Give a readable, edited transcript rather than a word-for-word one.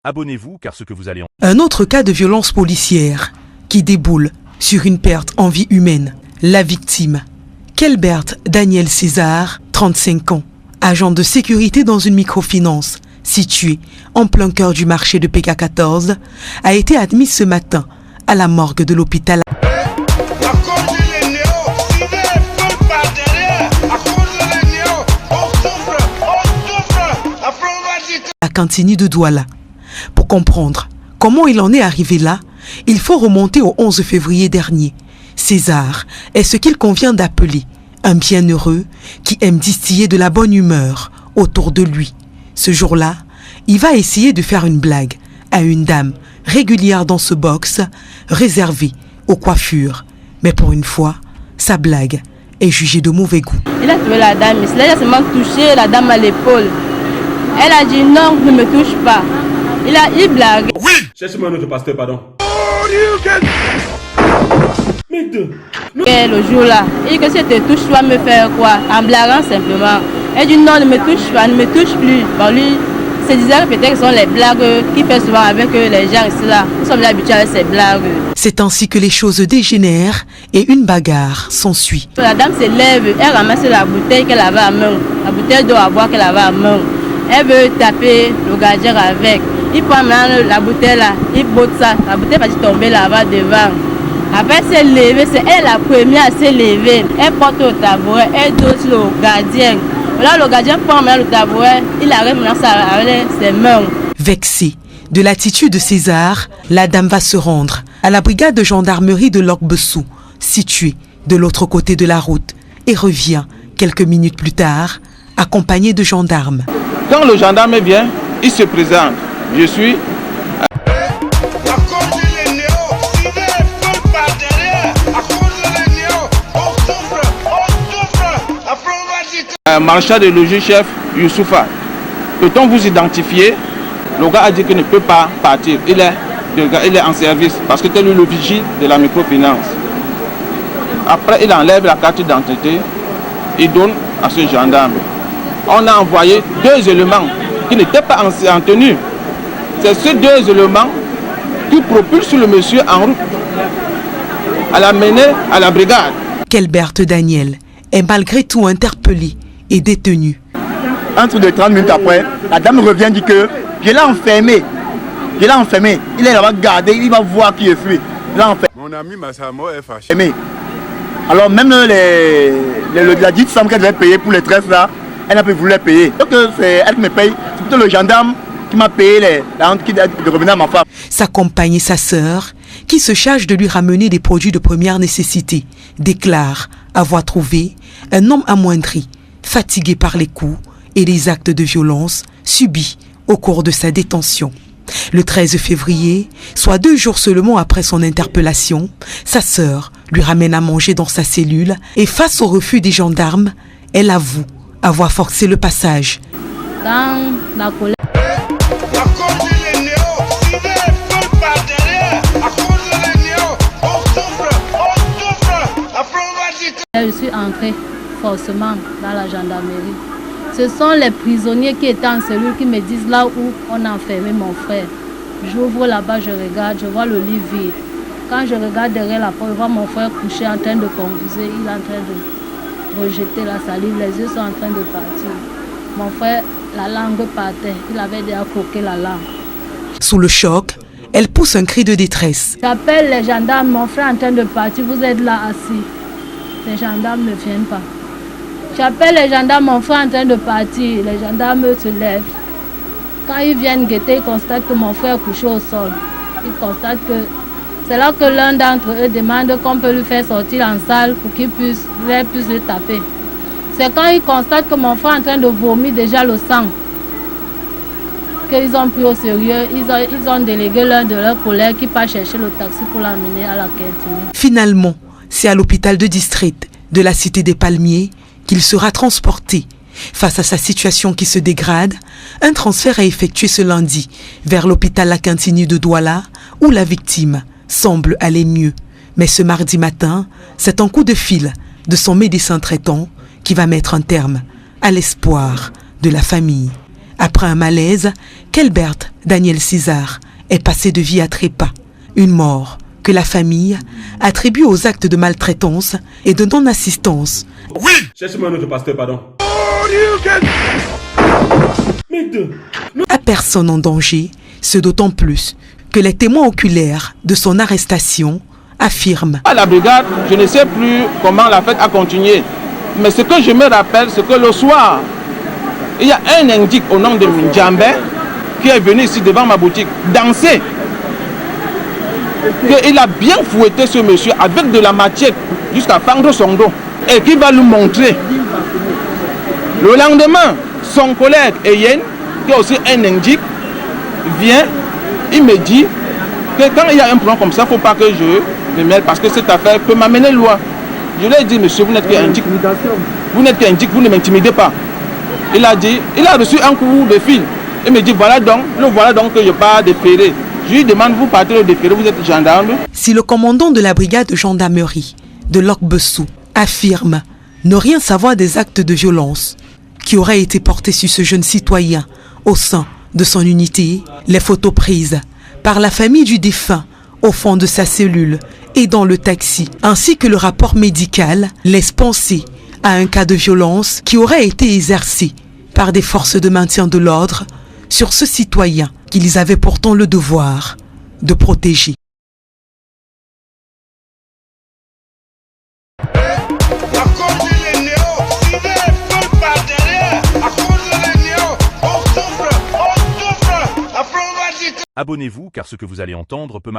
Abonnez-vous car ce que vous allez en... Un autre cas de violence policière qui déboule sur une perte en vie humaine. La victime, Kelbert Daniel César, 35 ans, agent de sécurité dans une microfinance située en plein cœur du marché de PK14, a été admis ce matin à la morgue de l'hôpital. À Cantini de Douala. Pour comprendre comment il en est arrivé là, il faut remonter au 11 février dernier. César est ce qu'il convient d'appeler un bienheureux qui aime distiller de la bonne humeur autour de lui. Ce jour-là, il va essayer de faire une blague à une dame régulière dans ce box réservé aux coiffures. Mais pour une fois, sa blague est jugée de mauvais goût. Il a trouvé la dame, il a seulement touché la dame à l'épaule. Elle a dit non, ne me touche pas. Il blague. Oui! Cherche-moi un autre pasteur, pardon. Mais deux. Le jour-là, il dit que si elle te touche, tu vas me faire quoi? En blaguant simplement. Elle dit non, ne me touche pas, ne me touche plus. Bon, lui, se disait que peut-être que ce sont les blagues qu'il fait souvent avec les gens ici là. Nous sommes habitués à ces blagues. C'est ainsi que les choses dégénèrent et une bagarre s'ensuit. La dame se lève, elle ramasse la bouteille qu'elle avait à main, la bouteille d'eau à boire qu'elle avait à main. Elle veut taper le gardien avec. Il prend maintenant la bouteille là, il botte ça, la bouteille va tomber là-bas devant. Après elle s'est levée, c'est elle la première à se lever. Elle porte au tabouret, elle dote le gardien. Là le gardien prend maintenant le tabouret, il arrive maintenant avec ses mains. Vexée de l'attitude de César, la dame va se rendre à la brigade de gendarmerie de Lok-Bessou, située de l'autre côté de la route, et revient quelques minutes plus tard, accompagnée de gendarmes. Quand le gendarme vient, il se présente. Je suis... marchand de logis chef Youssoufa. Peut-on vous identifier? Le gars a dit qu'il ne peut pas partir. Il est en service parce que c'est lui le vigile de la microfinance. Après, il enlève la carte d'identité. Il donne à ce gendarme. On a envoyé 2 éléments qui n'étaient pas en tenue. C'est ces 2 éléments qui propulsent le monsieur en route à l'amener à la brigade. Kelbert Daniel est malgré tout interpellé et détenu. Un truc de 30 minutes après, la dame revient dit que je l'ai enfermé. Je l'ai enfermé. Il est là-bas gardé, il va voir qui est fui. Il l'a enfermé. Mon ami Massamo est fâché. Alors même la dite somme qu'elle devait payer pour les tresses là, elle n'a pas voulu les payer. Donc c'est elle qui me paye. C'est plutôt le gendarme qui m'a payé la honte de revenir à ma femme. Sa compagne et sa sœur, qui se chargent de lui ramener des produits de première nécessité, déclarent avoir trouvé un homme amoindri, fatigué par les coups et les actes de violence subis au cours de sa détention. Le 13 février, soit 2 jours seulement après son interpellation, sa sœur lui ramène à manger dans sa cellule et face au refus des gendarmes, elle avoue avoir forcé le passage. Dans la colère, je suis entrée forcément dans la gendarmerie. Ce sont les prisonniers qui étaient en cellule qui me disent là où on a enfermé mon frère. J'ouvre là-bas, je regarde, je vois le lit vide. Quand je regarde derrière la porte, je vois mon frère couché en train de convulser. Il est en train de rejeter la salive, les yeux sont en train de partir. Mon frère, la langue partait, il avait déjà croqué la langue. Sous le choc, elle pousse un cri de détresse. J'appelle les gendarmes, mon frère est en train de partir, vous êtes là assis. Les gendarmes ne viennent pas. J'appelle les gendarmes, mon frère est en train de partir. Les gendarmes se lèvent. Quand ils viennent guetter, ils constatent que mon frère est couché au sol. Ils constatent que c'est là que l'un d'entre eux demande qu'on peut lui faire sortir en salle pour qu'il puisse le taper. C'est quand ils constatent que mon frère est en train de vomir déjà le sang qu'ils ont pris au sérieux. Ils ont délégué l'un de leurs collègues qui part chercher le taxi pour l'amener à la Cantini. Finalement, c'est à l'hôpital de district de la Cité des Palmiers qu'il sera transporté. Face à sa situation qui se dégrade, un transfert est effectué ce lundi vers l'hôpital La Cantini de Douala où la victime semble aller mieux. Mais ce mardi matin, c'est un coup de fil de son médecin traitant qui va mettre un terme à l'espoir de la famille. Après un malaise, qu'Elbert Daniel César est passé de vie à trépas. Une mort que la famille attribue aux actes de maltraitance et de non-assistance. Oui! Cherchez-moi un autre pasteur, pardon. Mais deux. À personne en danger, ce d'autant plus que les témoins oculaires de son arrestation affirment. À la brigade, je ne sais plus comment la fête a continué. Mais ce que je me rappelle, c'est que le soir, il y a un indique au nom de Ndjambe qui est venu ici devant ma boutique danser. Il a bien fouetté ce monsieur avec de la machette jusqu'à fendre son dos et qui va lui montrer. Le lendemain, son collègue Eyen, qui est aussi un indique, vient, il me dit que quand il y a un problème comme ça, il ne faut pas que je me mêle parce que cette affaire peut m'amener loin. Je lui ai dit, monsieur, vous n'êtes qu'indique. Vous n'êtes qu'indique, vous ne m'intimidez pas. Il a dit, il a reçu un coup de fil. Il me dit, voilà donc que je pars déférer. Je lui demande, vous partez au déféré, vous êtes gendarme. Si le commandant de la brigade de gendarmerie de Lok-Bessou affirme ne rien savoir des actes de violence qui auraient été portés sur ce jeune citoyen au sein de son unité, les photos prises par la famille du défunt au fond de sa cellule et dans le taxi, ainsi que le rapport médical, laissent penser à un cas de violence qui aurait été exercé par des forces de maintien de l'ordre sur ce citoyen qu'ils avaient pourtant le devoir de protéger. Abonnez-vous car ce que vous allez entendre peut marquer